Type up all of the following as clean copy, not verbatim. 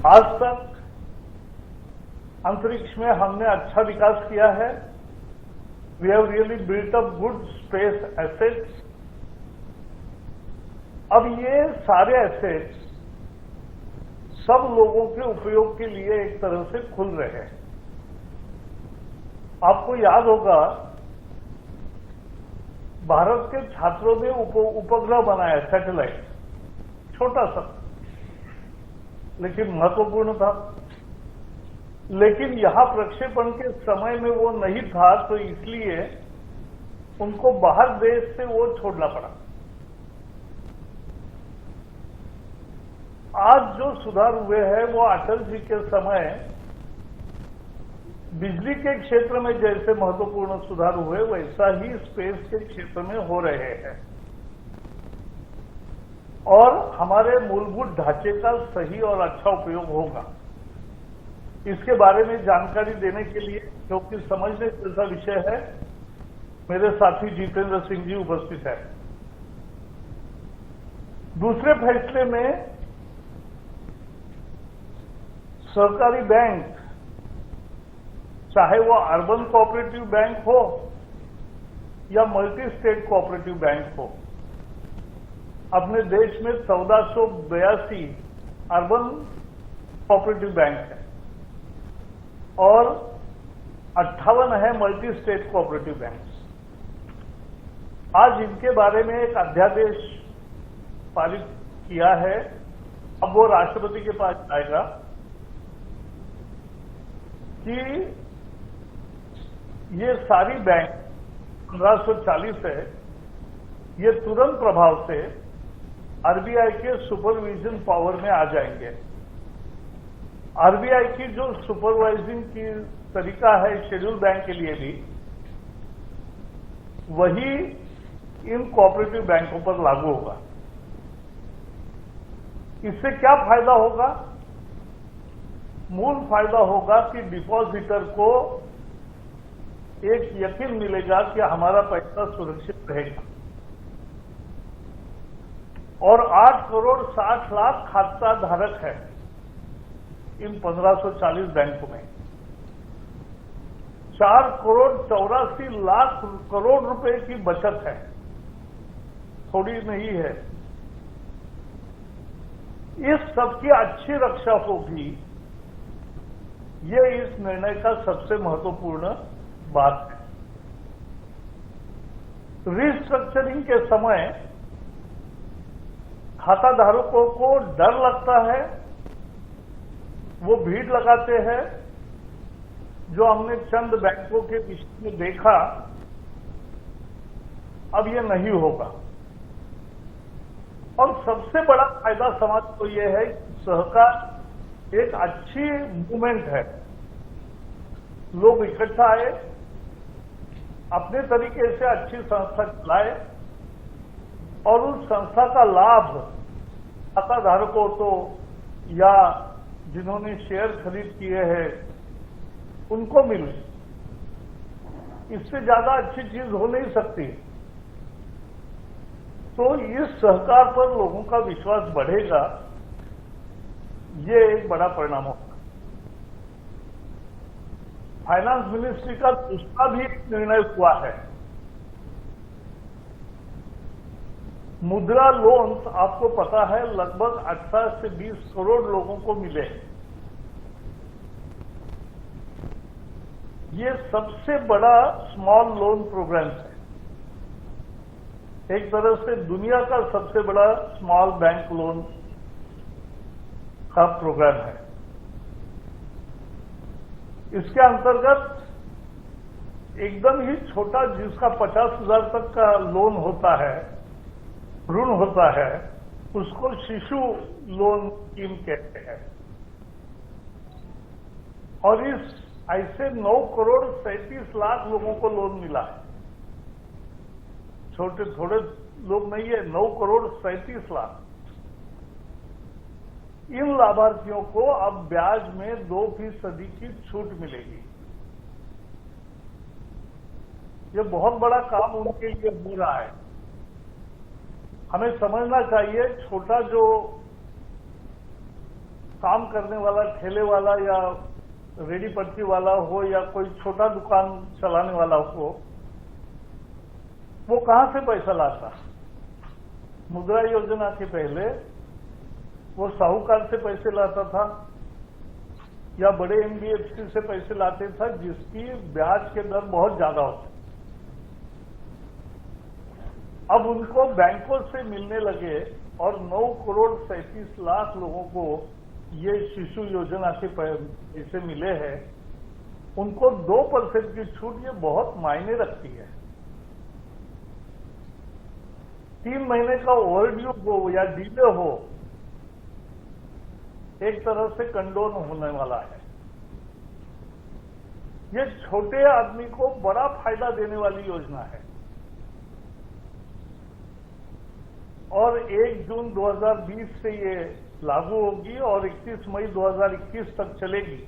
आज तक अंतरिक्ष में हमने अच्छा विकास किया है। We have really built up good space assets. अब ये सारे एसेट्स सब लोगों के उपयोग के लिए एक तरह से खुल रहे हैं। आपको याद होगा, भारत के छात्रों ने उपग्रह बनाया, सैटेलाइट, छोटा सा लेकिन महत्वपूर्ण था। लेकिन यहां प्रक्षेपण के समय में वो नहीं था, तो इसलिए उनको बाहर देश से वो छोड़ना पड़ा। आज जो सुधार हुए हैं वो अटल जी के समय बिजली के क्षेत्र में जैसे महत्वपूर्ण सुधार हुए, वैसा ही स्पेस के क्षेत्र में हो रहे हैं। और हमारे मूलभूत ढांचे का सही और अच्छा उपयोग होगा। इसके बारे में जानकारी देने के लिए, क्योंकि समझने जैसा विषय है, मेरे साथी जितेंद्र सिंह जी उपस्थित है। दूसरे फैसले में सहकारी बैंक, चाहे वो अर्बन कोऑपरेटिव बैंक हो या मल्टी स्टेट कोऑपरेटिव बैंक हो, अपने देश में 1482 अर्बन कोऑपरेटिव बैंक है और 58 है मल्टी स्टेट कोऑपरेटिव बैंक। आज इनके बारे में एक अध्यादेश पारित किया है। अब वो राष्ट्रपति के पास जाएगा कि ये सारी बैंक 1540 है, ये तुरंत प्रभाव से आरबीआई के सुपरविजन पावर में आ जाएंगे। आरबीआई की जो सुपरवाइजिंग की तरीका है शेड्यूल बैंक के लिए भी, वही इन कोऑपरेटिव बैंकों पर लागू होगा। इससे क्या फायदा होगा? मूल फायदा होगा कि डिपॉजिटर को एक यकीन मिलेगा कि हमारा पैसा सुरक्षित रहेगा। और 8 करोड़ 60 लाख खाता धारक है इन 1540 बैंकों में। 4 करोड़ 84 लाख करोड़ रुपए की बचत है, थोड़ी नहीं है। इस सबकी अच्छी रक्षा होगी, ये इस निर्णय का सबसे महत्वपूर्ण बात है। रिस्ट्रक्चरिंग के समय खाता धारकों को डर लगता है, वो भीड़ लगाते हैं, जो हमने चंद बैंकों के विषय में देखा। अब ये नहीं होगा। और सबसे बड़ा फायदा समाज को यह है कि सहकार एक अच्छी मूवमेंट है। लोग इकट्ठा आए, अपने तरीके से अच्छी संस्था चलाए और उस संस्था का लाभ खाता धारकों तो या जिन्होंने शेयर खरीद किए हैं उनको मिले। इससे ज्यादा अच्छी चीज हो नहीं सकती। तो इस सहकार पर लोगों का विश्वास बढ़ेगा, ये एक बड़ा परिणाम होगा। फाइनेंस मिनिस्ट्री का दूसरा भी निर्णय हुआ है। मुद्रा लोन, आपको पता है, लगभग 18 से 20 करोड़ लोगों को मिले। ये सबसे बड़ा स्मॉल लोन प्रोग्राम है। एक तरह से दुनिया का सबसे बड़ा स्मॉल बैंक लोन का प्रोग्राम है। इसके अंतर्गत एकदम ही छोटा, जिसका 50,000 तक का लोन होता है, ऋण होता है, उसको शिशु लोन स्कीम कहते हैं। और इस ऐसे 9 करोड़ 37 लाख लोगों को लोन मिला है। छोटे थोड़े लोग नहीं है, 9 करोड़ 37 लाख। इन लाभार्थियों को अब ब्याज में 2% की छूट मिलेगी। ये बहुत बड़ा काम उनके लिए हो रहा है। हमें समझना चाहिए, छोटा जो काम करने वाला ठेले वाला या रेडी पट्टी वाला हो या कोई छोटा दुकान चलाने वाला हो, वो कहां से पैसा लाता? मुद्रा योजना के पहले वो साहूकार से पैसे लाता था या बड़े एनबीएफसी से पैसे लाते था, जिसकी ब्याज के दर बहुत ज्यादा होते। अब उनको बैंकों से मिलने लगे और 9 करोड़ 37 लाख लोगों को ये शिशु योजना के पैसे मिले हैं। उनको 2% की छूट ये बहुत मायने रखती है। 3 महीने का ओवरड्यू हो या डिले हो, एक तरह से कंडोन होने वाला है। ये छोटे आदमी को बड़ा फायदा देने वाली योजना है और 1 जून 2020 से ये लागू होगी और 31 मई 2021 तक चलेगी।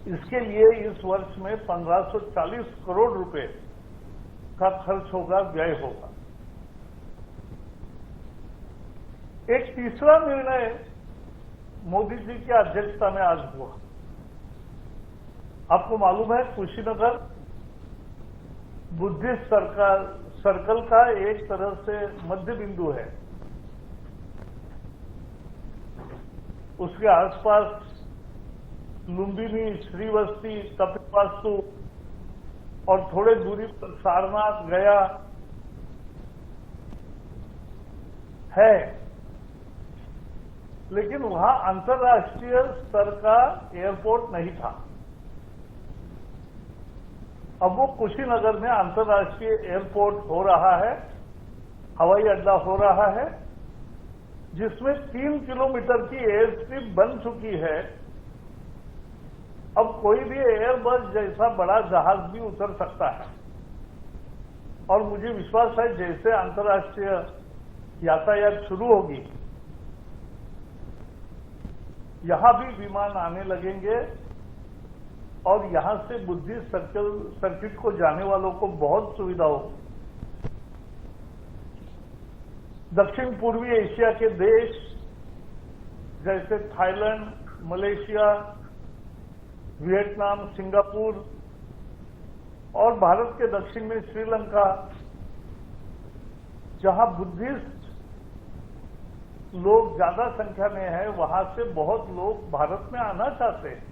इसके लिए इस वर्ष में 1540 करोड़ रुपए का खर्च होगा, व्यय होगा। एक तीसरा निर्णय मोदी जी की अध्यक्षता में आज हुआ। आपको मालूम है, कुशीनगर बुद्धिस्ट सर्कल का एक तरह से मध्य बिंदु है। उसके आसपास लुम्बिनी, श्रीवस्ती, कपिलवास्तु और थोड़े दूरी पर सारनाथ, गया है, लेकिन वहां अंतर्राष्ट्रीय स्तर का एयरपोर्ट नहीं था। अब वो कुशीनगर में अंतर्राष्ट्रीय एयरपोर्ट हो रहा है, हवाई अड्डा हो रहा है, जिसमें 3 किलोमीटर की एयर स्ट्रिप बन चुकी है। अब कोई भी एयरबस जैसा बड़ा जहाज भी उतर सकता है और मुझे विश्वास है जैसे अंतर्राष्ट्रीय यातायात शुरू होगी, यहां भी विमान आने लगेंगे और यहां से बुद्धिस्ट सर्किट को जाने वालों को बहुत सुविधा होगी। दक्षिण पूर्वी एशिया के देश जैसे थाईलैंड, मलेशिया, वियतनाम, सिंगापुर और भारत के दक्षिण में श्रीलंका, जहां बुद्धिस्ट लोग ज्यादा संख्या में है, वहां से बहुत लोग भारत में आना चाहते हैं।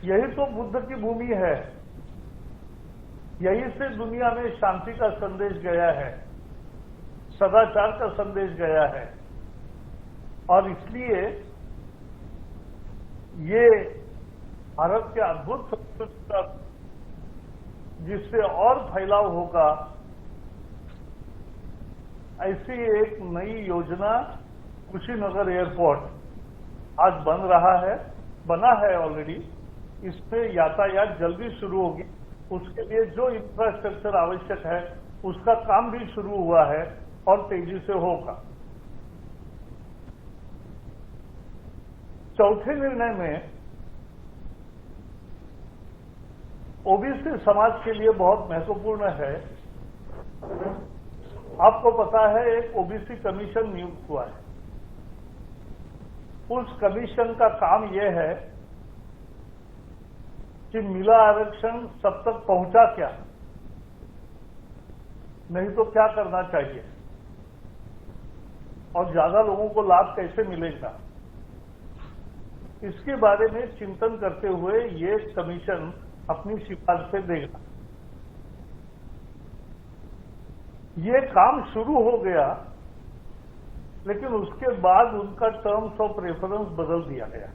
यही तो बुद्ध की भूमि है, यही से दुनिया में शांति का संदेश गया है, सदाचार का संदेश गया है। और इसलिए ये भारत के अद्भुत संस्कृति का जिससे और फैलाव होगा, ऐसी एक नई योजना कुशीनगर एयरपोर्ट आज बन रहा है, बना है ऑलरेडी। इसमें यातायात जल्दी शुरू होगी। उसके लिए जो इंफ्रास्ट्रक्चर आवश्यक है उसका काम भी शुरू हुआ है और तेजी से होगा। चौथे निर्णय में ओबीसी समाज के लिए बहुत महत्वपूर्ण है। आपको पता है, एक ओबीसी कमीशन नियुक्त हुआ है। उस कमीशन का काम यह है कि मिला आरक्षण सब तक पहुंचा क्या, नहीं तो क्या करना चाहिए और ज्यादा लोगों को लाभ कैसे मिलेगा, इसके बारे में चिंतन करते हुए ये कमीशन अपनी सिफारिशें देगा। ये काम शुरू हो गया, लेकिन उसके बाद उनका टर्म्स ऑफ रेफरेंस बदल दिया गया,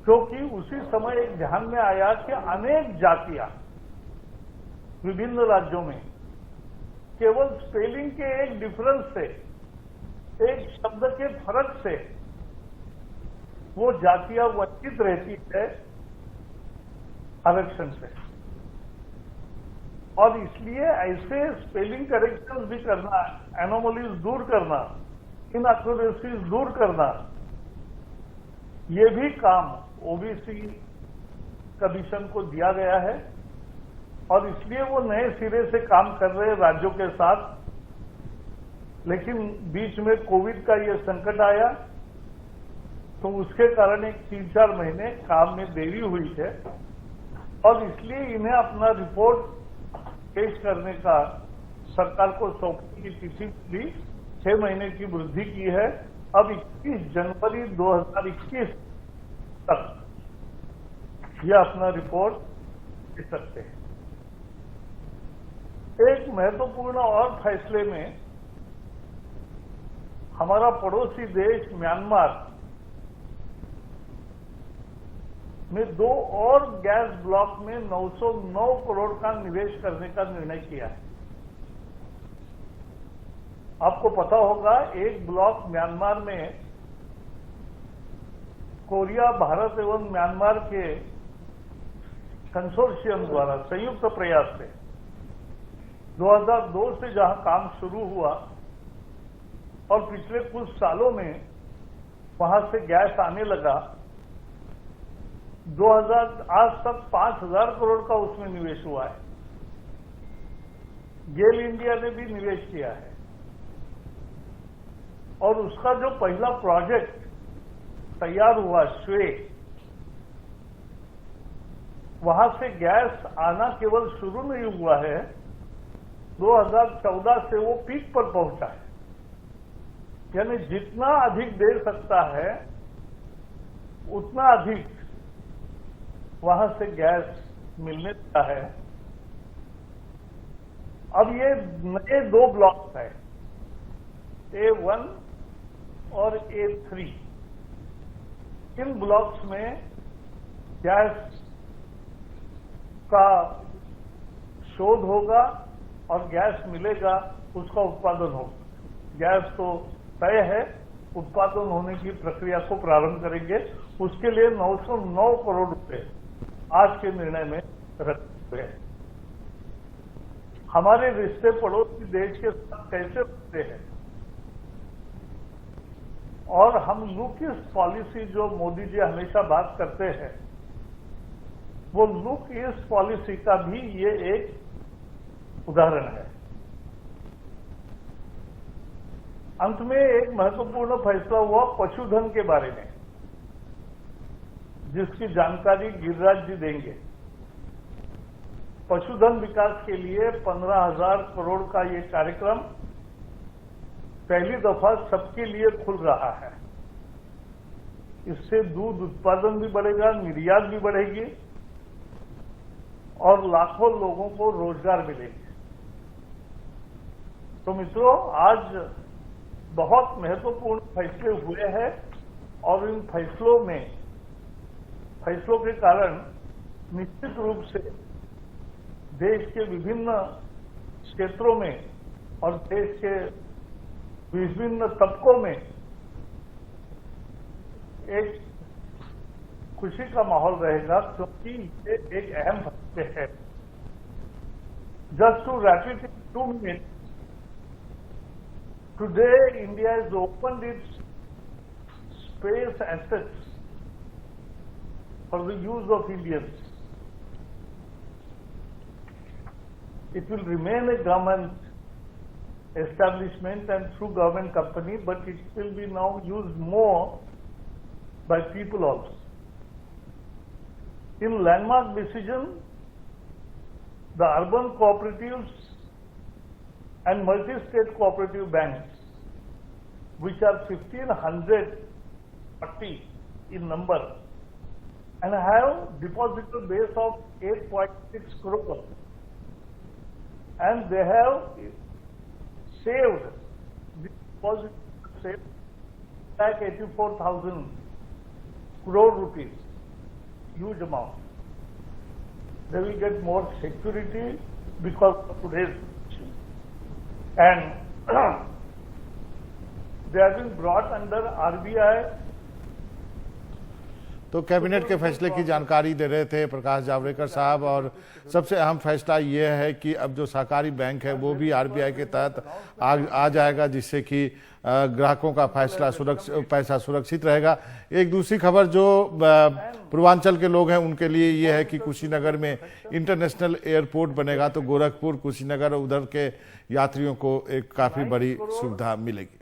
क्योंकि उसी समय एक ध्यान में आया कि अनेक जातियां विभिन्न राज्यों में केवल स्पेलिंग के एक डिफरेंस से, एक शब्द के फर्क से वो जातियां वंचित रहती है आरक्षण से। और इसलिए ऐसे स्पेलिंग करेक्शंस भी करना, एनोमलीज दूर करना, इनएक्यूरेसीज दूर करना, ये भी काम ओबीसी कमीशन को दिया गया है। और इसलिए वो नए सिरे से काम कर रहे राज्यों के साथ लेकिन बीच में कोविड का ये संकट आया, तो उसके कारण एक 3-4 महीने काम में देरी हुई है और इसलिए इन्हें अपना रिपोर्ट पेश करने का सरकार को सौंपने की तिथि भी 6 महीने की वृद्धि की है। अब 21 जनवरी 2021 तक ये अपना रिपोर्ट दे सकते हैं। एक महत्वपूर्ण और फैसले में हमारा पड़ोसी देश म्यांमार में 2 और गैस ब्लॉक में 909 करोड़ का निवेश करने का निर्णय किया है। आपको पता होगा, एक ब्लॉक म्यांमार में कोरिया, भारत एवं म्यांमार के कंसोर्शियम द्वारा संयुक्त प्रयास से 2002 से जहां काम शुरू हुआ और पिछले कुछ सालों में वहां से गैस आने लगा, आज तक 5,000 करोड़ का उसमें निवेश हुआ है। गेल इंडिया ने भी निवेश किया है और उसका जो पहला प्रोजेक्ट तैयार हुआ श्वे, वहां से गैस आना केवल शुरू नहीं हुआ है, 2014 से वो पीक पर पहुंचा है। यानी जितना अधिक दे सकता है उतना अधिक वहां से गैस मिलने का है। अब ये नए 2 ब्लॉक हैं, A1 और A3। इन ब्लॉक्स में गैस का शोध होगा और गैस मिलेगा, उसका उत्पादन होगा। गैस तो तय है, उत्पादन होने की प्रक्रिया को प्रारंभ करेंगे। उसके लिए 909 करोड़ रुपए आज के निर्णय में रखे हुए हैं। हमारे रिश्ते पड़ोसी देश के साथ कैसे होते हैं और हम लुक ईस्ट पॉलिसी जो मोदी जी हमेशा बात करते हैं, वो लुक ईस्ट पॉलिसी का भी ये एक उदाहरण है। अंत में एक महत्वपूर्ण फैसला हुआ पशुधन के बारे में, जिसकी जानकारी गिरिराज जी देंगे। पशुधन विकास के लिए 15,000 करोड़ का ये कार्यक्रम पहली दफा सबके लिए खुल रहा है। इससे दूध उत्पादन भी बढ़ेगा, निर्यात भी बढ़ेगी और लाखों लोगों को रोजगार मिलेंगे। तो मित्रों, आज बहुत महत्वपूर्ण फैसले हुए हैं और इन फैसलों के कारण निश्चित रूप से देश के विभिन्न क्षेत्रों में और देश के विभिन्न तबकों में एक खुशी का माहौल रहेगा, क्योंकि ये एक अहम फैसले है। Just to wrap it in 2 minutes, today India has opened its space assets for the use of Indians. It will remain a government establishment and through government company, but it will be now used more by people also. In landmark decision, the urban cooperatives and multi-state cooperative banks, which are 1,540 in number and have depositor base of 8.6 crore, and they have saved, the deposit saved like 84,000 crore rupees, huge amount. They will get more security because of today's situation. And they have been brought under RBI. तो तो cabinet के फैसले की जानकारी दे रहे थे प्रकाश जावड़ेकर साहब। और सबसे अहम फैसला ये है कि अब जो सहकारी बैंक है वो भी आरबीआई के तहत आ जाएगा, जिससे कि ग्राहकों का पैसा सुरक्षित रहेगा। एक दूसरी खबर जो पूर्वांचल के लोग हैं उनके लिए ये है कि कुशीनगर में इंटरनेशनल एयरपोर्ट बनेगा, तो गोरखपुर कुशीनगर उधर के यात्रियों को एक काफी बड़ी सुविधा मिलेगी।